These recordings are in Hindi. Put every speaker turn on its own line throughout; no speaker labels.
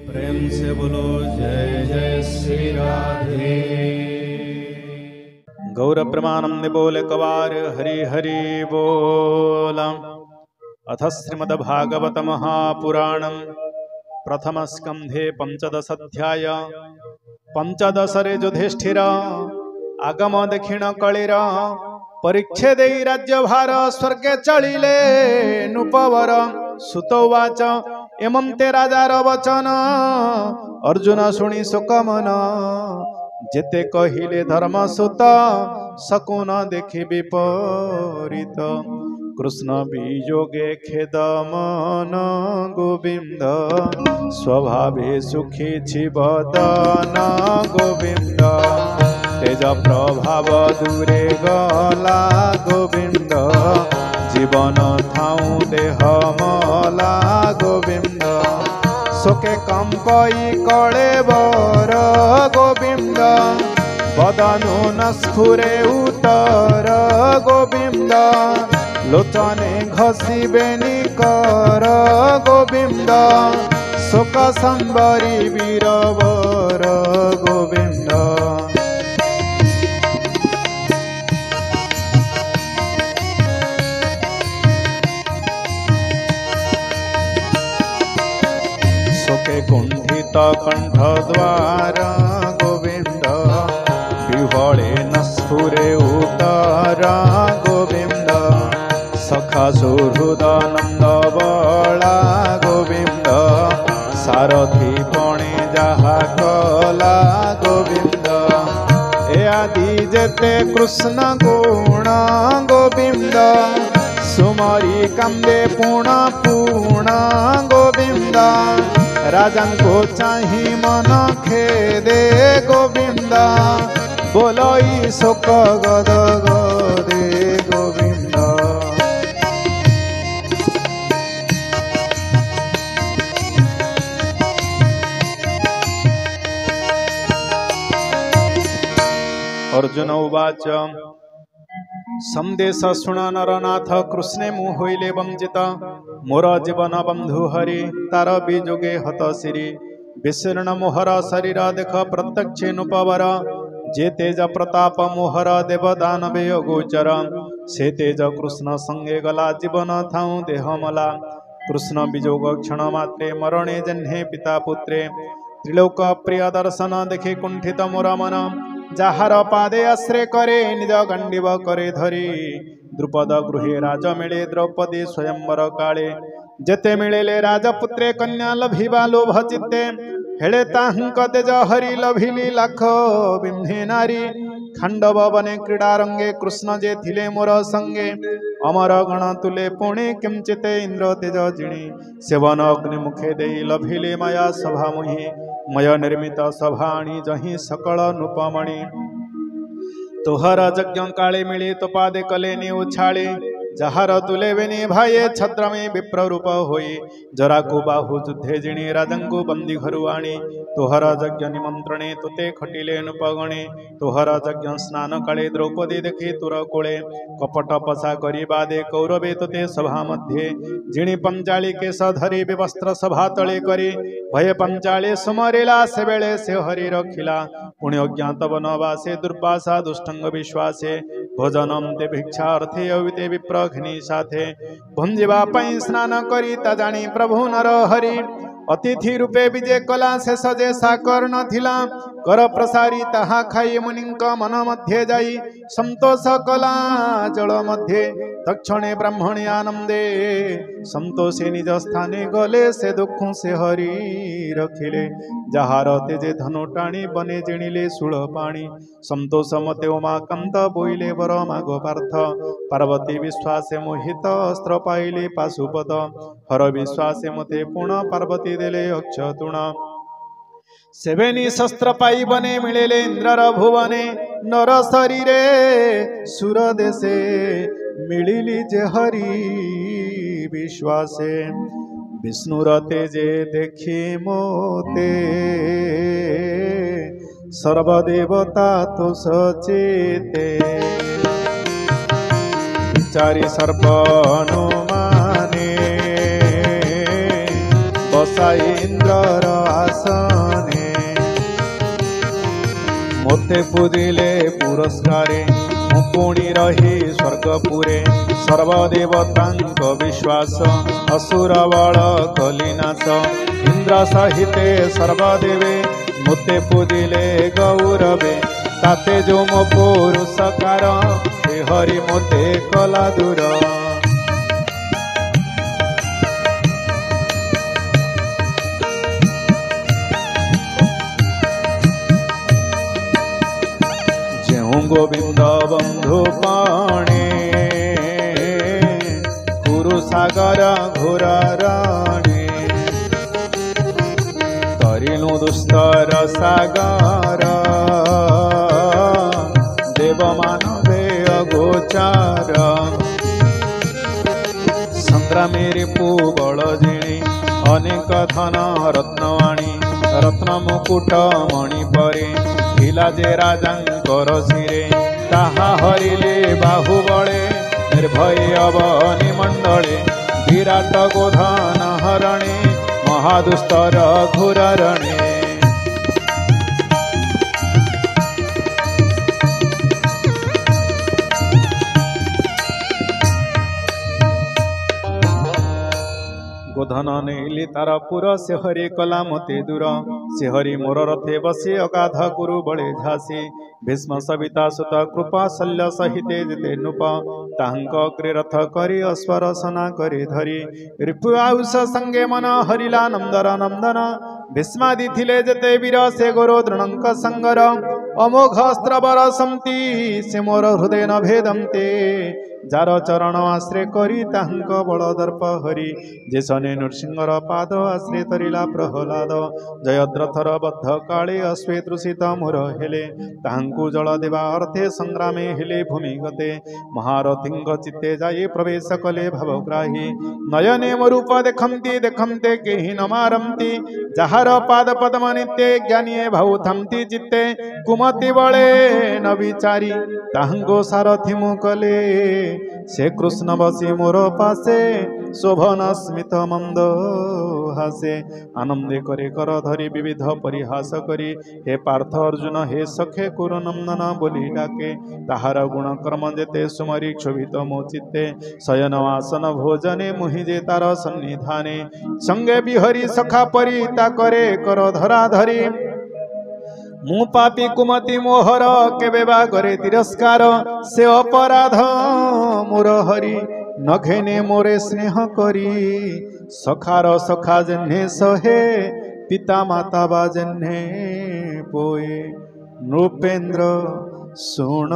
प्रेम से बोलो जय जय श्री राधे। गौर प्रमानंद बोले कवार हरि हरि बोल। अथ श्रीमद्भागवत महापुराणम प्रथम स्कंधे पंचदशाध्याय। पंचदशरे युधिष्ठिर आगम दक्षिण कलिर परीक्षे देई राज्यभार स्वर्गे चलिले नुपवर। सुतोवाच एमंते राजार वचन अर्जुन शुणी सुकमन। जेते कहिले धर्मसुत सकुन देखि विपरीत। कृष्ण वियोगे खेद मन गोविंद स्वभावे सुखी छिबदन गोविंद। तेज प्रभाव दूरे गला गोविंद जीवन थाऊ देह मला गोविंद। शोके कंपई कले बर गोविंद बदनु न स्फुरे उतर गोविंद। लोचने घसीबेनी कर गोविंद शोक संबरी वीरवर गोविंद। शोके कुंठित कंठ द्वार गोविंद विहले न स्फुरे उतर गोविंद। सखा सुहृद नंद बला गोविंद सारथी पणे जहा कला गोविंद। ए आदि जेते कृष्ण गुण गोविंद सुमरी कांदे पुण पुण गोविंद। राजन को चाही मन खेदे गोविंद बोलई शोक गद गदे गोविंद। अर्जुन उवाच संदेश शुण नरनाथ कृष्णे मु होइले वंचित। मोर जीवन बंधु हरि तार विजोगे हत श्री। विशीर्ण मोहर शरीर देख प्रत्यक्ष नुपवर। जे तेज प्रताप मोहर देव दानवे गोचर। से तेज कृष्ण संगे गला जीवन थाऊ देह मला। कृष्ण विजोग क्षण मात्रे मरणे जन्हे पिता पुत्रे। त्रिलोक प्रिय दर्शन देखे कुंठित मोर मन। जाहार पादे आश्रय करे निज गंडीव करे धरी। द्रुपद गृहे राज मिले द्रौपदी स्वयंवर काले। जेते मिलेले राजपुत्रे कन्या लभिबा लोभ चित्ते। हेले ताहंक तेज हरि लभिली लाख बिम्हे नारी। खांडव बने क्रीडा रंगे कृष्ण जे थिले मोर संगे। अमर गण तुले पुणे किंचिते इंद्र तेज जिणी। सेवन अग्नि मुखे देई लभिले माया सभा मुहि। मय निर्मित सभाणी जही सकल नृपमणि। तोहर यज्ञ काले मिले तो पादे कले नि उछाळे। जहार तुले बेनी भाये छद्र में विप्र रूप होई। जरा को बाहु युद्धे जिणी राजंगु बंदी घरु आणी। तोहर यज्ञ निमंत्रणे तुते खटिले नुपगणे। तोहर यज्ञ स्नान काले द्रौपदी देखी तुर कोळे। कपट पसा करी बादे कौरवे तुते सभा मध्ये। जिणी पंचाळी केस धरी विवस्त्र सभा तळे करी। भय पंचाळी सुमरेला से बेळे से हरि रखिला। पुण्य अज्ञात वनवासे दुर्वासा दुष्टंग विश्वासे। भोजनम ते भिक्षार्थे अविते विप्र घिनी साथे। भुंजिबा पई स्नान करी ता जानी प्रभु नर हरि। अतिथि रूपे विजय कला से सजे साकर न थिला। कर प्रसारी ताहा खाई मुनिंक मन मध्ये जाई। संतोष कला जल मध्ये तक्षणे ब्राह्मणे आनंदे। संतोषे निज स्थाने गले से दुख से हरि रखिले। जहार तेजे धनु टाणी बने जिणिले सुळ पाणी। संतोष मते उमाकांत बोईले वर माग पार्थ। पार्वती विश्वासे मोहित अस्त्र पाइले पाशुपत। हर विश्वासे मते पुण पार्वती देले अक्षतुण। सेवेनी शस्त्र पाई बने मिलेले इंद्रर भुवने। नर शरीरे सुर देशे मिलिली जे हरि विश्वासे। विष्णुर तेजे देखी मोते सर्वदेवता तो सचेते। विचारी सर्पनुमाने बसाई इंद्रर आस मोते पूजिले पुरस्कारे पुणी रही स्वर्गपुरे सर्वदेवतांक विश्वास असुर बल कलिनाश इंद्र सहिते सर्वदेवे मोते पूजिले गौरवे ताते जो मो पुरुषकार से हरि मोते कला दूर गोविंद बंधु पाणे गुरु सागर घोरा राणे तरिणु दुस्तर सागर देव मानवे अगोचार संग्रामे रिपु बल जिणी अनेक धन रत्नवाणी रत्न मुकुट मणि परे हिला जे राजांकर शिरे ताहा हरिले बाहुबले निर्भय अवनि मंडले विराट गोधन हरणे महादुस्तर घोररणे गोधन नेली तार पुर से हरि कला मते दूर से हरि मोर रथे बसे अगाध गुरु बड़े झासी भीष्म सविता सुत कृपा शल्य सहिते जिते नृप ताहंक अग्रे रथ करी अश्वर सना करे धरी रिपु आयुष संगे मन हरिला नंदर नंदन भीष्मादि थिले जते वीर से गोरो द्रोणंक संगर अमोघ अस्त्र बरसंती से मोर हृदय न भेदंते जार चरण आश्रय करी ताहंक बल दर्प हरि जेसने नृसिंहर पाद आश्रय तरिला प्रहलाद जयद्रथर बद्ध काले अश्वे तृषित मोर हेले ताहंकु जल देवा अर्थे संग्रामे हेले भूमि गते महारथिंग चित्ते जाये प्रवेश कले भवग्राही नयने मोरूप देखंती देखंते केहि न मारंती जहार पाद पद्म नित्ये ज्ञानीये भावुथंती चित्ते कुमति बळे न विचारी ताहंको सारथि मुकले से कृष्ण बसी मोर पासे शोभन स्मित मंद हासे आनंदे करे कर धरी विविध परिहास करी हे पार्थ अर्जुन हे सखे कुरु नंदन बोली डाके ताहार गुण कर्म जेते सुमरी क्षोभित मो चित्ते शयन आसन भोजने मुहि जे तार सन्निधाने संगे बिहरी सखा परी ता करे कर धरा धरी मु पापी कुमति मोहर केबे बा करे तिरस्कार से अपराध मोर हरि नघेने मोरे स्नेह करी सखार सखा जन्हे सहे पिता माता बा जन्हे पोए नृपेंद्र सुण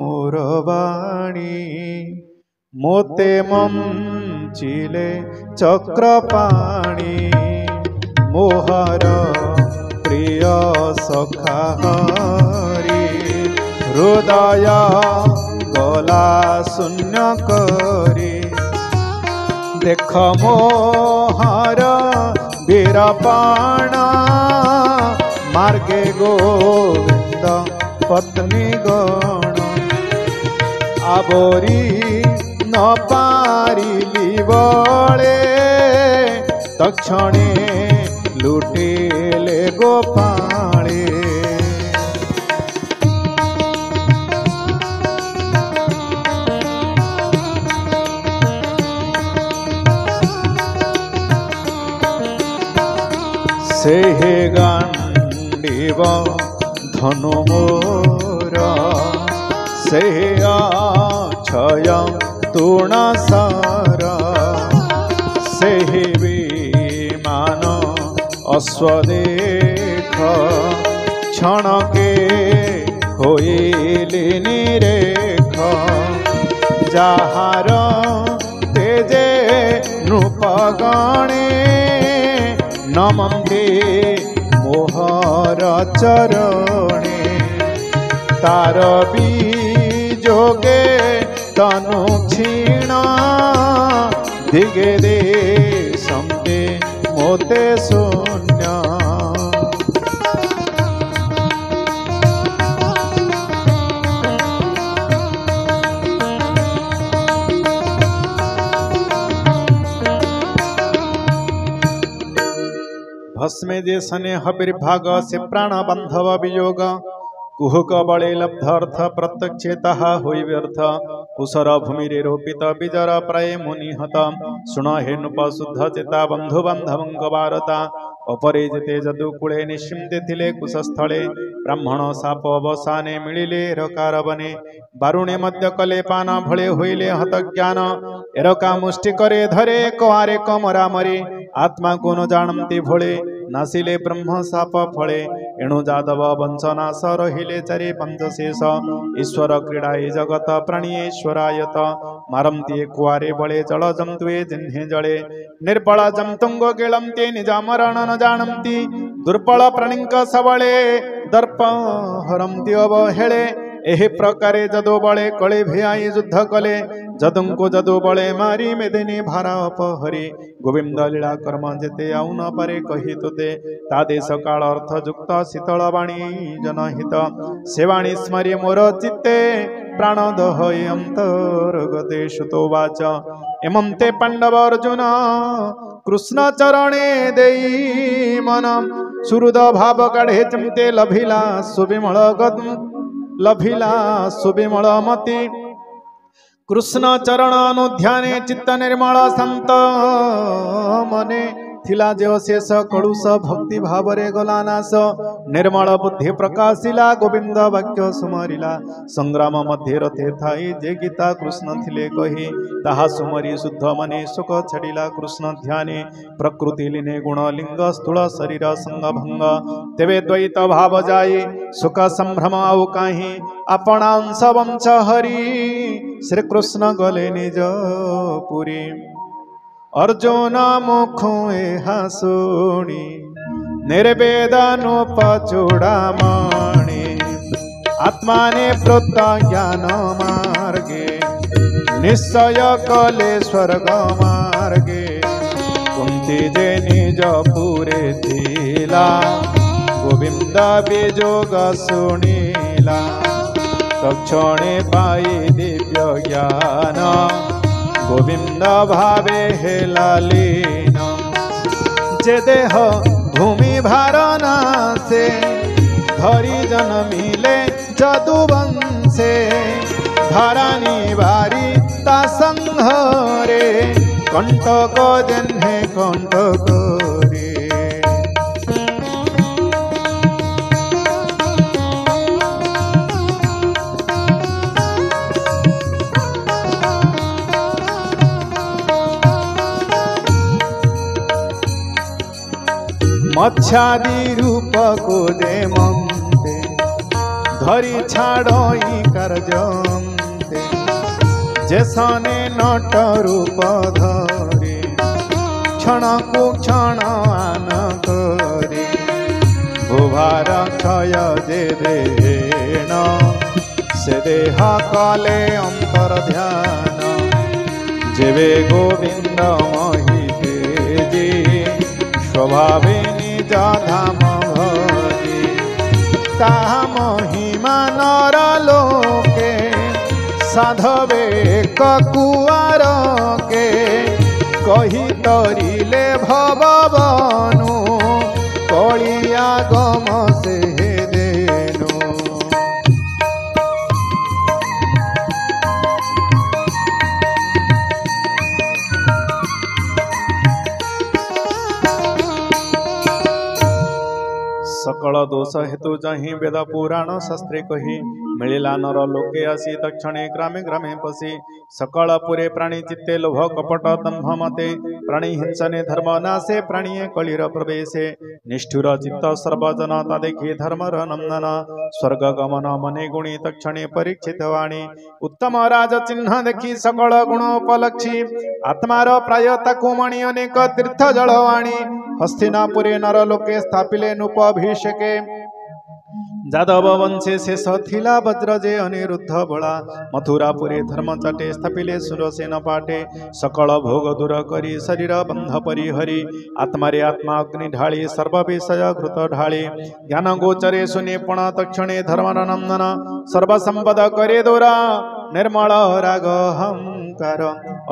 मोर वाणी मोते मंचिले चक्रपाणी मोहर प्रिय सखा हरि हृदय गला शून्य करी देख मोहर वीरपाण मार्गे गोविंद पत्नी गण आबोरी न पारिली बळे तक्षणे लुटिले गोपाळे से हे गांडीव धनु मोर से अक्षय तृणसार से विमान अश्वदेख क्षणके होइली निरेख जहार तेजे नृपगणे नमन्ते मोहर चरणे तार बीजोगे तनु क्षीण दिगे दे समते मोते शून्य भस्मे जे सने हविर्भाग से प्राण बांधव वियोग कुहुक बळे लब्धार्थ प्रत्यक्षे ताहा होई व्यर्थ कुसर भूमिरे रोपित बिजर प्राय मुनिहत शुण हे नृप शुद्ध चेता बंधु बांधवंक वारता अपरे जेते जदुकुळे निश्चिंते थिले कुशस्थळे ब्राह्मण साप अवसाने मिलिले रकार बने बारुणे मध्य कले पान भळे होइले हतज्ञान एरका मुष्टि करे धरे कुआरे कमरा मरे आत्मा को न जानती भोळे नासिले ब्रह्म साप फळे एणु जादव वंशनाश रहिले चारे पंचशेष ईश्वर क्रीडाए जगत प्राणीश्वरायत मारंती कुआरे बळे जल जंतुए जिन्हे जळे निर्बळ जंतुंग गिळंते निज मरण न जानंती दुर्बळ प्राणींक सबळे दर्प हरंती अवहेळे एहि प्रकारे जदो बळे कळे भियाई युद्ध कले जदुंको जदो बळे मारी मेदिनी भारा अपहरी गोविंद लीला कर्म जेते आउ न पारे कही तुते तादे सकाळ अर्थ युक्त शीतळ वाणी जनहित सेवाणी स्मरी मोर चित्ते प्राण दहय अंतर्गते श्रुतो वाच एमंते पांडव अर्जुन कृष्ण चरणे देई मन सुहृद भाव काढे चिमते लभिला सुविमळ लभिला सुविमळ मती कृष्ण चरण अनुध्याने चित्त निर्मल संत मने थिला जे शेष कळुष भक्ति भावरे गला नाश निर्मल बुद्धि प्रकाशिला गोविंद वाक्य सुमरिला संग्राम मध्य रथे थाई जे गीता कृष्ण थिले कही ताहा सुमरी शुद्ध मने सुख छडिला कृष्ण ध्याने प्रकृति लीने गुण लिंग स्थूल शरीर संग भंग तेवे द्वैत भाव जाई सुख संभ्रम आउ काही अपना अंश वंश हरि श्री कृष्ण गले निज पुरी अर्जुन मुखु एहा शुणी निर्वेदनोपचूड़ामणि आत्माने प्रोत ज्ञान मार्गे निश्चय कले स्वर्ग मार्गे कुंती जे निज पुरे थिला गोविंद विजोग शुणिला तक्षणे पाई दिव्य ज्ञान गोविंद भावे हेला लीन जे देह भूमि भारना से धरी जन्मिले जदुवंशे धरानी बारी ता संहरे कंटक जन्हे कंटक रे मच्छादी रूप को जे मंते धरी छाड़ई करजंते जेसने नट रूप धरे क्षण को क्षण आन करे भुभार क्षय जे देन से देह काले अंतर ध्यान जेवे गोविंद महिते जी स्वभावे धाम भजे ताहा महिमा नर लोके साधवे ककुआर के कही तरिले भवबनु कलिया गम से देनु सकल दोष हेतु जही वेद पुराण शास्त्रे कही मिलिला नर लोके आसी तक्षणे ग्रामे ग्रामे पसी सकल पुरे प्राणी चित्ते लोभ कपट दंभ मते प्राणी हिंसने धर्म नाशे प्राणीये कलिर प्रवेशे निष्ठुर चित्त सर्वजन तदेखि धर्मर नंदन स्वर्ग गमन मने गुणी तक्षणे परीक्षित वाणी उत्तम राज चिन्ह देखि सकल गुण उपलक्षी आत्मार प्राय ताकु मणि अनेक तीर्थ जलवाणी हस्तिनापुरे नर लोके स्थापिले नूपाभिषेके जादव वंशे शेष थिला वज्रजे अनिरुद्ध बला मथुरापुरे धर्म चाटे स्थापिले सुरसेन पाटे सकल भोग दूर करी शरीर बंध परिहरी आत्मारे आत्मा अग्नि ढाळी सर्व विषय घृत ढाळी ज्ञान गोचरे सुने पण तक्षणे धर्मर नंदन सर्व संपद करे दोरा निर्मल राग हंकार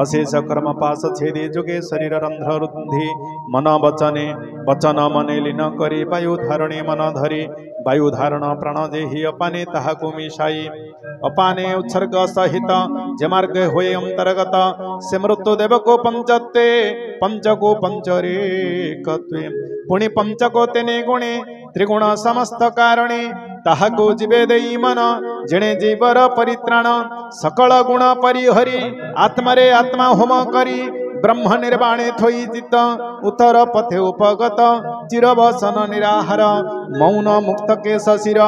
अशेष कर्म पाश छेदे जुगे शरीर रंध्र रुद्धि मन वचने वचन मने लीन करी वायु धारणे मन धरी वायु धारण प्राण जेहि अपाने ताहाकु मिशाई अपाने उत्सर्ग सहित जे मार्ग होए अंतर्गत से मृत्यु देव को पंचत्वे पंचको पंचरे कत्वे पुनि पंचको तेने गुणे त्रिगुण समस्त कारणे ताहाको जीवे देई मन जेणे जीवर परित्राण सकल गुण परिहरि आत्मरे आत्मा होम करी ब्रह्म निर्वाणे थोई चित्त उत्तर पथे उपगत चिरवसन निराहार मौन मुक्त के शशिर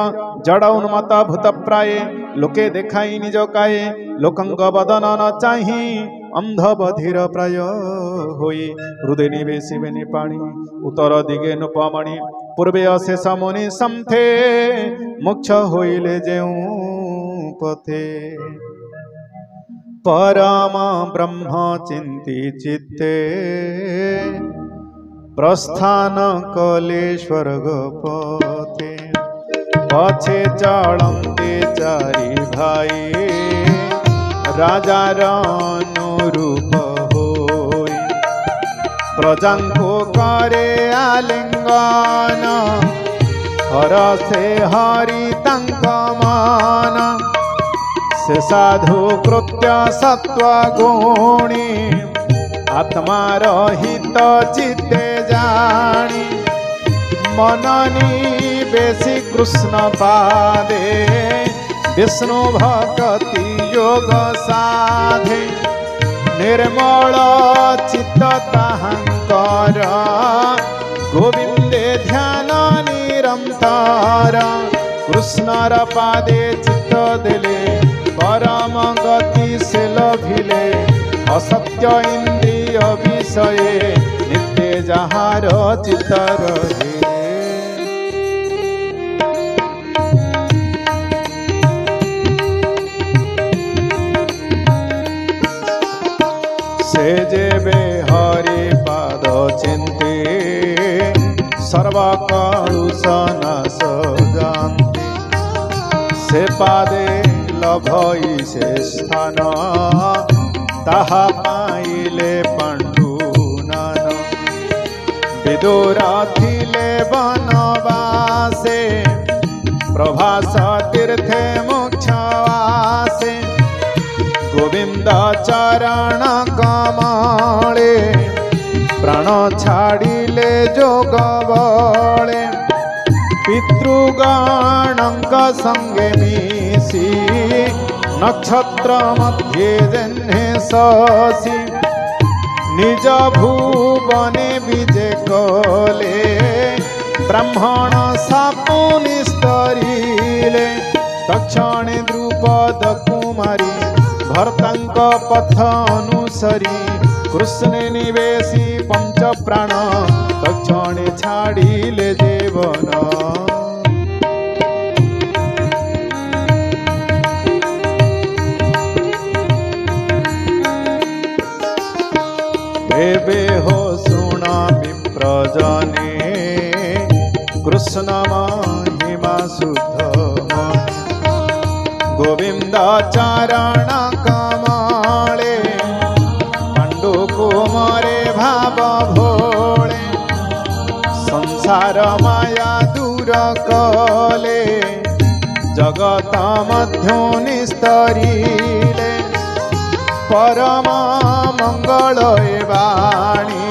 जड़ उन्मत भूत प्राये लोके देखाई निज काये लोकंग बदन न चाही अंध बधिर प्राय होई हृदय निवेशिबेनि पाणी उत्तर दिगे नुपमणि पूर्वे अशेष मुनि समथे मोक्ष होइले जेउ पथे परम ब्रह्म चिंती चित्ते प्रस्थान कले स्वर्ग पथे पछे चलते चारि भाई राजार अनुरूप होई प्रजांको करे आलिंगन हर से हरि तंक मान से साधु कृत्य सत्व गुणी आत्मा रहित चित्ते जानी मननी बेसी कृष्ण पादे विष्णु भक्ति योग साधे निर्मल चित्त ताहांकर गोविंदे ध्यान निरंतर कृष्णर पादे चित्त देले परम गति से लभिले असत्य इंद्रिय विषये नित्य जहार चित्त रहे से जेबे हरि पाद चिंते सर्व कलुषनाश जानते से पादे लभई से स्थान ताहा पाइले पांडुनान विदुर थिले वनवासे प्रभास तीर्थे मोक्षवासे गोविंद चरण कमले प्राण छाड़िले जोग बले पितृगणंक संगे मिसी नक्षत्र मध्ये जन्हे शशि निज भुवने विजे कले ब्राह्मण सापु निस्तरिले दक्षिणे द्रुपद कुमारी भर्तांक पथ अनुसरी कृष्ण निवेशी पंच प्राण दक्षिणे छाड़िले जीवन एबे हो सुना विप्रजने कृष्ण महिमा शुद्ध गोविंद चरण कमले पांडु कुमारे भाव भोले संसार माया दूर कले जगत मध्य निस्तरिले परम मंगल वाणी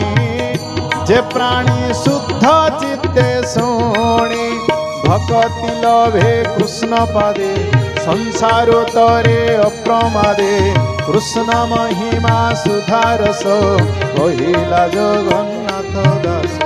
जे प्राणी शुद्ध चित्ते शुणी भक्ति लभे कृष्ण पदे संसार तरे अप्रमादे कृष्ण महिमा सुधारस कहिला जगन्नाथ दास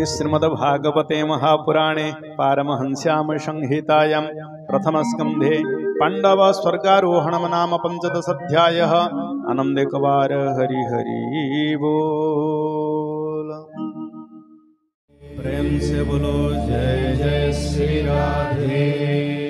श्रीमद्भागवते महापुराणे पारमहंस्याम संहितायां प्रथमस्कन्धे पांडव स्वर्गारोहणं नाम पंचदशाध्यायः आनन्देकवार हरि हरि बोल। प्रेम से बोलो जय जय श्री राधे।